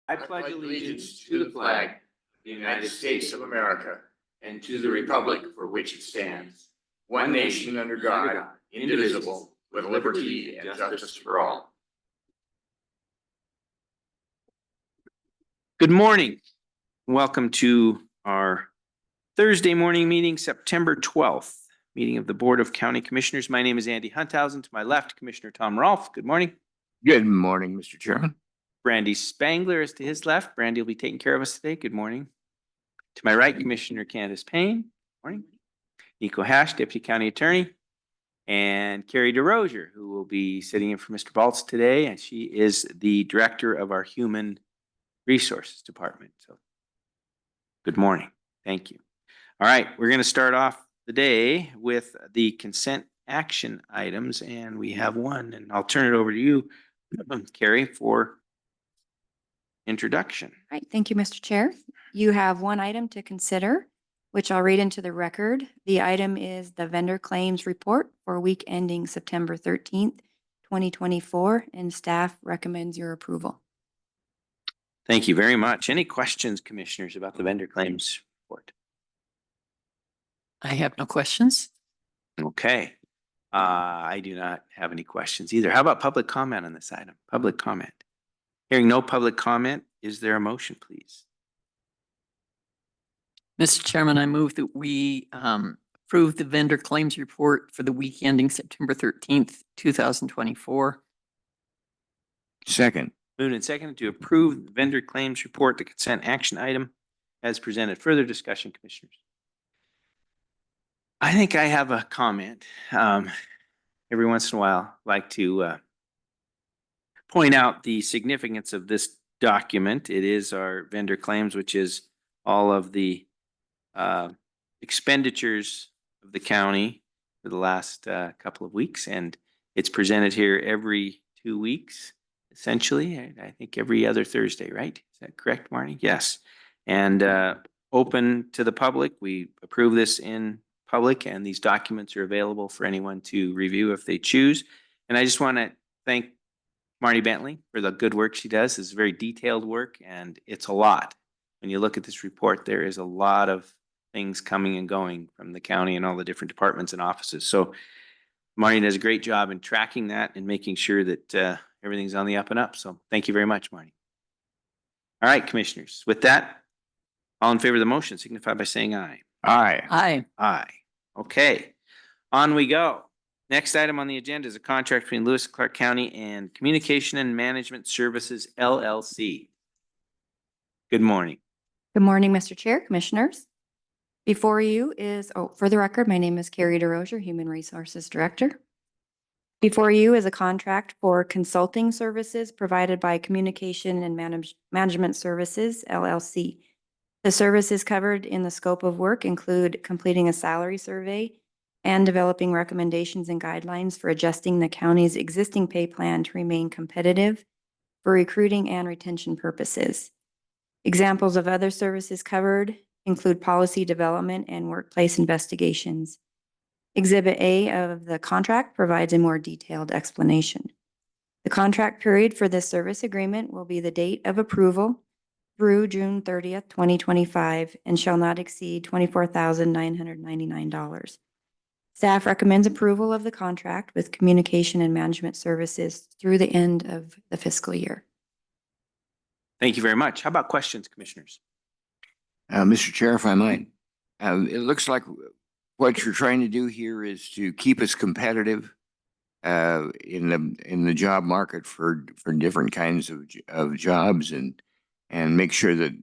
I pledge allegiance to the flag of the United States of America and to the republic for which it stands, one nation under God, indivisible, with liberty and justice for all. Good morning. Welcome to our Thursday morning meeting, September 12th, meeting of the Board of County Commissioners. My name is Andy Hunthausen. To my left, Commissioner Tom Rolfe. Good morning. Good morning, Mr. Chairman. Brandy Spangler is to his left. Brandy will be taking care of us today. Good morning. To my right, Commissioner Candace Payne. Good morning. Nico Hash, Deputy County Attorney. And Kari DesRosier, who will be sitting in for Mr. Baltz today. And she is the Director of our Human Resources Department. So good morning. Thank you. All right, we're going to start off the day with the consent action items, and we have one, and I'll turn it over to you, Kari, for introduction. All right, thank you, Mr. Chair. You have one item to consider, which I'll read into the record. The item is the vendor claims report for week ending September 13th, 2024, and staff recommends your approval. Thank you very much. Any questions, commissioners, about the vendor claims report? I have no questions. Okay. I do not have any questions either. How about public comment on this item? Public comment. Hearing no public comment, is there a motion, please? Mr. Chairman, I move that we approve the vendor claims report for the week ending September 13th, 2024. Second. Moved and seconded to approve the vendor claims report, the consent action item as presented. Further discussion, commissioners? I think I have a comment. Every once in a while, I like to point out the significance of this document. It is our vendor claims, which is all of the expenditures of the county for the last couple of weeks. And it's presented here every 2 weeks, essentially. I think every other Thursday, right? Is that correct, Marni? Yes. And open to the public. We approve this in public, and these documents are available for anyone to review if they choose. And I just want to thank Marni Bentley for the good work she does. It's very detailed work, and it's a lot. When you look at this report, there is a lot of things coming and going from the county and all the different departments and offices. So Marni does a great job in tracking that and making sure that everything's on the up and up. So thank you very much, Marni. All right, commissioners. With that, all in favor of the motion signify by saying aye. Aye. Aye. Aye. Okay, on we go. Next item on the agenda is a contract between Lewis and Clark County and Communication and Management Services, LLC. Good morning. Good morning, Mr. Chair, Commissioners. Before you is, for the record, my name is Kari DesRosier, Human Resources Director. Before you is a contract for consulting services provided by Communication and Management Services, LLC. The services covered in the scope of work include completing a salary survey and developing recommendations and guidelines for adjusting the county's existing pay plan to remain competitive for recruiting and retention purposes. Examples of other services covered include policy development and workplace investigations. Exhibit A of the contract provides a more detailed explanation. The contract period for this service agreement will be the date of approval through June 30th, 2025, and shall not exceed $24,999. Staff recommends approval of the contract with Communication and Management Services through the end of the fiscal year. Thank you very much. How about questions, commissioners? Mr. Chair, if I might, it looks like what you're trying to do here is to keep us competitive in the job market for different kinds of jobs and make sure that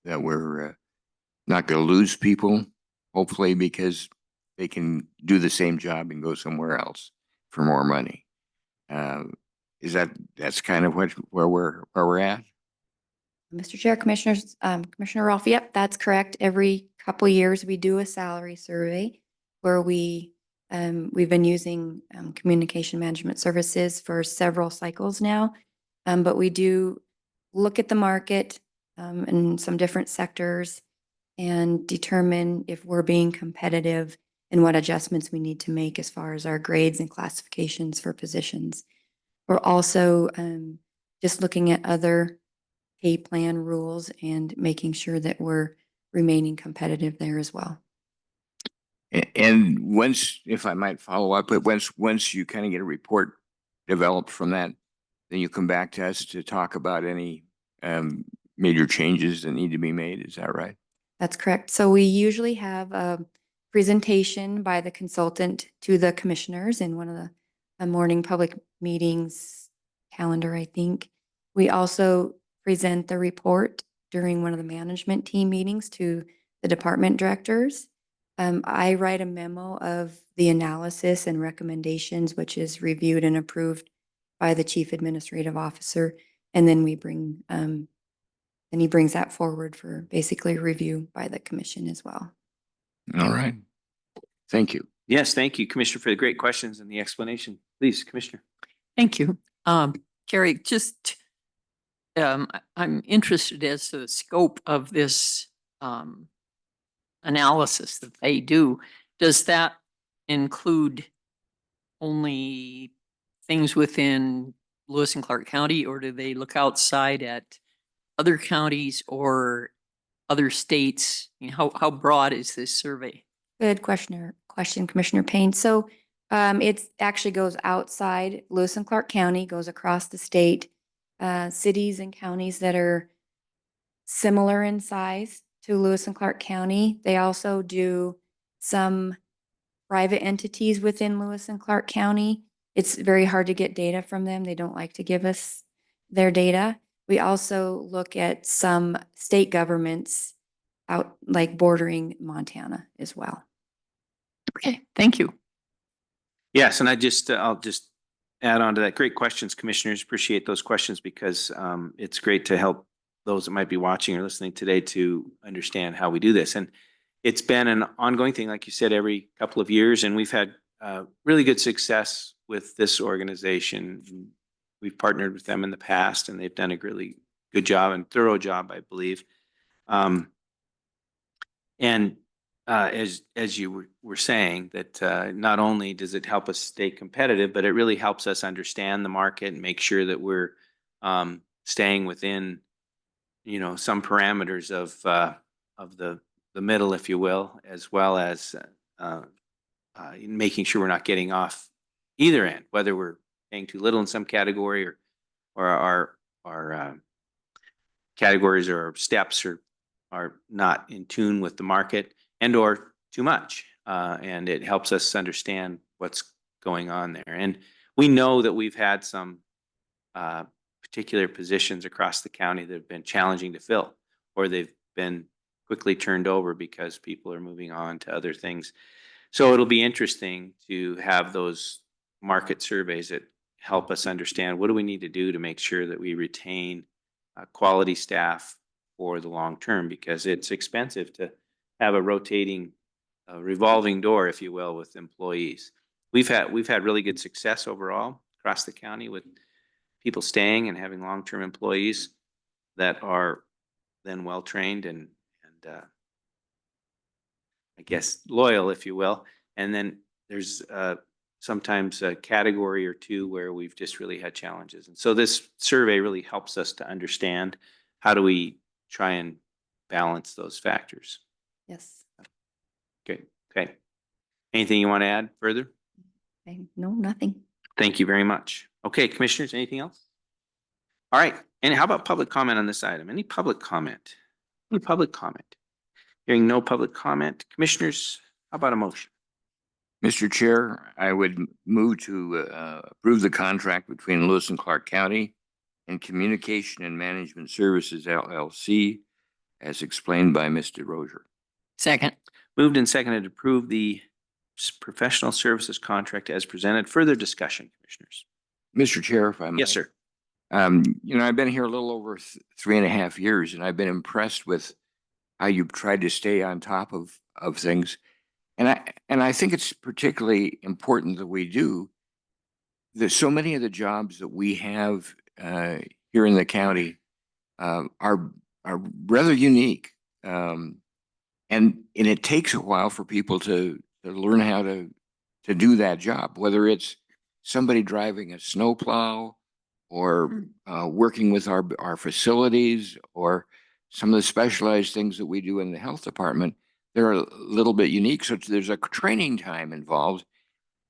we're not going to lose people, hopefully, because they can do the same job and go somewhere else for more money. That's kind of where we're at? Mr. Chair, Commissioners, Commissioner Rolfe, yep, that's correct. Every couple years we do a salary survey where we've been using Communication Management Services for several cycles now, but we do look at the market in some different sectors and determine if we're being competitive and what adjustments we need to make as far as our grades and classifications for positions. We're also just looking at other pay plan rules and making sure that we're remaining competitive there as well. And once, if I might follow up, but once you kind of get a report developed from that, then you come back to us to talk about any major changes that need to be made. Is that right? That's correct. So we usually have a presentation by the consultant to the commissioners in one of the morning public meetings calendar, I think. We also present the report during one of the management team meetings to the department directors. I write a memo of the analysis and recommendations, which is reviewed and approved by the chief administrative officer. And then we bring, and he brings that forward for basically review by the commission as well. All right. Thank you. Yes, thank you, Commissioner, for the great questions and the explanation. Please, Commissioner. Thank you. Kari, just, I'm interested as to the scope of this, analysis that they do. Does that include only things within Lewis and Clark County, or do they look outside at other counties or other states? I mean, how broad is this survey? Good question, Commissioner Payne. So it actually goes outside Lewis and Clark County, goes across the state, cities and counties that are similar in size to Lewis and Clark County. They also do some private entities within Lewis and Clark County. It's very hard to get data from them. They don't like to give us their data. We also look at some state governments out like bordering Montana as well. Okay, thank you. Yes, and I'll just add on to that. Great questions, commissioners. Appreciate those questions because it's great to help those that might be watching or listening today to understand how we do this. And it's been an ongoing thing, like you said, every couple of years, and we've had really good success with this organization. We've partnered with them in the past, and they've done a really good job and thorough job, I believe. And as you were saying, that not only does it help us stay competitive, but it really helps us understand the market and make sure that we're staying within, some parameters of the middle, if you will, as well as making sure we're not getting off either end, whether we're paying too little in some category or our categories or our steps are not in tune with the market and or too much. And it helps us understand what's going on there. And we know that we've had some particular positions across the county that have been challenging to fill, or they've been quickly turned over because people are moving on to other things. So it'll be interesting to have those market surveys that help us understand what do we need to do to make sure that we retain quality staff for the long term, because it's expensive to have a rotating, revolving door, if you will, with employees. We've had really good success overall across the county with people staying and having long-term employees that are then well-trained and I guess loyal, if you will. And then there's sometimes a category or two where we've just really had challenges. And so this survey really helps us to understand how do we try and balance those factors. Yes. Okay. Anything you want to add further? No, nothing. Thank you very much. Okay, commissioners, anything else? All right. And how about public comment on this item? Any public comment? Any public comment? Hearing no public comment. Commissioners, how about a motion? Mr. Chair, I would move to approve the contract between Lewis and Clark County and Communication and Management Services LLC as explained by Mr. DesRosier. Second. Moved and seconded to approve the professional services contract as presented. Further discussion, commissioners? Mr. Chair, if I might. Yes, sir. I've been here a little over 3.5 years, and I've been impressed with how you've tried to stay on top of things. And I think it's particularly important that we do. There's so many of the jobs that we have here in the county are rather unique. And it takes a while for people to learn how to do that job, whether it's somebody driving a snowplow or working with our facilities, or some of the specialized things that we do in the health department, they're a little bit unique. So there's a training time involved.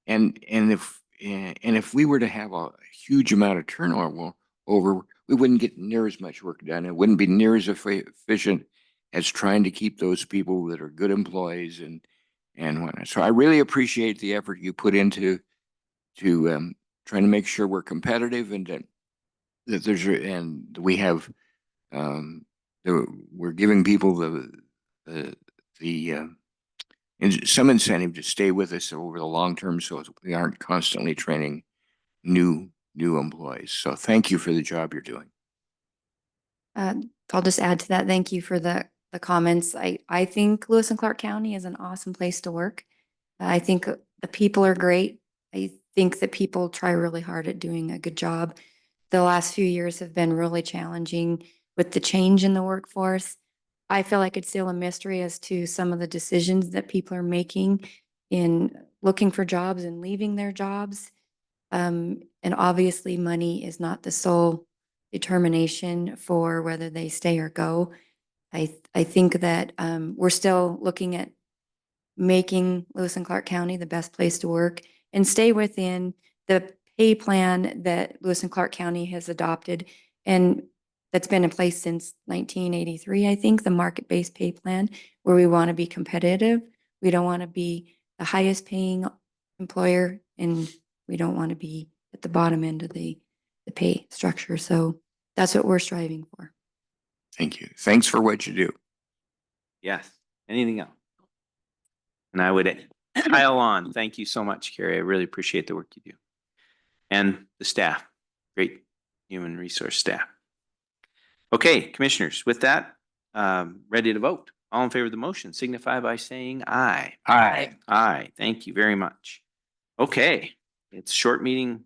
And if we were to have a huge amount of turnover, we wouldn't get near as much work done. It wouldn't be near as efficient as trying to keep those people that are good employees and whatnot. So I really appreciate the effort you put into trying to make sure we're competitive, and that we have we're giving people the some incentive to stay with us over the long term, so we aren't constantly training new employees. So thank you for the job you're doing. I'll just add to that. Thank you for the comments. I think Lewis and Clark County is an awesome place to work. I think the people are great. I think that people try really hard at doing a good job. The last few years have been really challenging with the change in the workforce. I feel like it's still a mystery as to some of the decisions that people are making in looking for jobs and leaving their jobs. And obviously money is not the sole determination for whether they stay or go. I think that we're still looking at making Lewis and Clark County the best place to work and stay within the pay plan that Lewis and Clark County has adopted, and that's been in place since 1983, I think, the market-based pay plan, where we want to be competitive. We don't want to be the highest paying employer, and we don't want to be at the bottom end of the pay structure. So that's what we're striving for. Thank you. Thanks for what you do. Yes. Anything else? And I would pile on. Thank you so much, Kari. I really appreciate the work you do. And the staff, great human resource staff. Okay, commissioners, with that, ready to vote. All in favor of the motion signify by saying aye. Aye. Aye. Thank you very much. Okay, it's a short meeting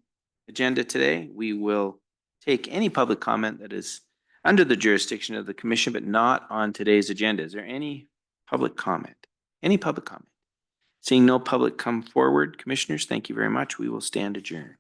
agenda today. We will take any public comment that is under the jurisdiction of the commission, but not on today's agenda. Is there any public comment? Any public comment? Seeing no public come forward, commissioners, thank you very much. We will stand adjourned.